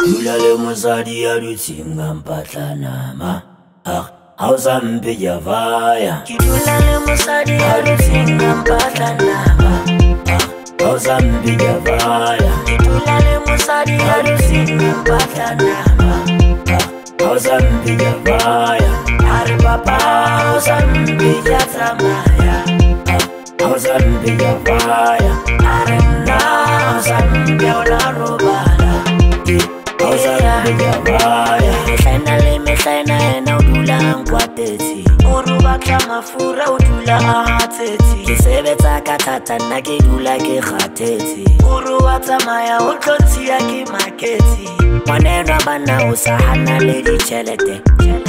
Ulale musadi ya lutsinga mpatanama Hauzambi javaya Ulale musadi ya lutsinga mpatanama Hauzambi javaya Ulale musadi ya lutsinga mpatanama Hauzambi javaya Ari papa Hauzambi jatamaya Hauzambi javaya Ari na Hauzambi olarubala Hauzambi javaya Finally me saina ena udula nkwateti Uruba kama fura udula ahateti Kisebeta katata na kidula ke khateti Uruba tamaya ukonti ya kimaketi Maneno bana usahana lady chelete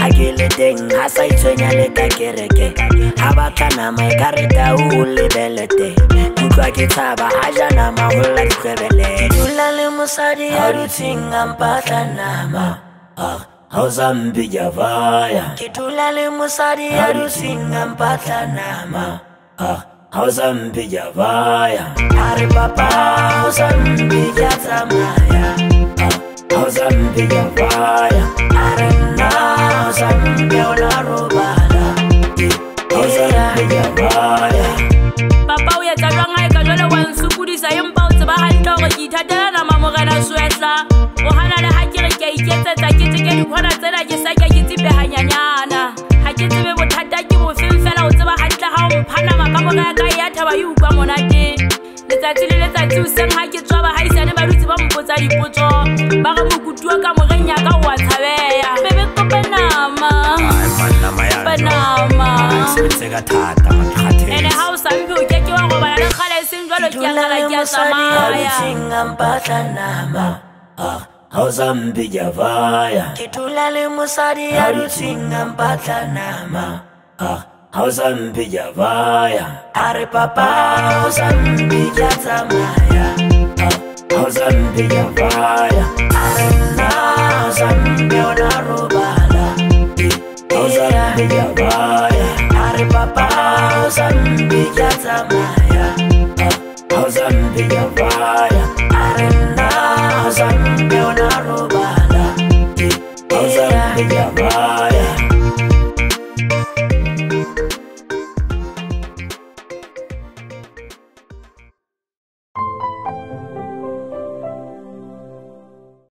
Agilete ngasa itwenya leka kereke Habakana maikarita ulibelete Kukwa kitaba aja na mahula kwebele Ulale musadi ya rutinga mpata nama Hauzambi javaya Kitulale musadi ya rutinga mpata nama Hauzambi javaya Ari papa Hauzambi jatamaya Hauzambi javaya Arena Hauzambi olarubala Hauzambi javaya Papa uya tadwanga kajole wansukudisa yempa utsaba handoro kithatela na mamogela swetla ohana le hakere ke iketsetsa ke tseke dikhona tsena ke sa ke tsipe hanyanyana ha ke tsebe bothata ke bo fela utsaba hantla ha o mphana makamora ka ya thaba yu kwa monate letsatsi le letsatsi o seng ha ke tswa ba haisane ba dutse ba mpotsa dipotso ba ga mokutua ka morenya ka wa tshabeya bebe kopanama panama Seka thata makhathe ene ha o sambe o ke wa go bana le khala seng jwalo ke khala ke samaya Tsinga mpatanama Hauzambi javaya Kitulale musadi ya lutsinga mpatanama Hauzambi javaya Ari papa Hauzambi jatamaya Hauzambi javaya Arena Hauzambi olarubala Hauzambi javaya Ari papa Hauzambi jatamaya Hauzambi javaya Arena Hauzambi olarubala Hauzambi javaya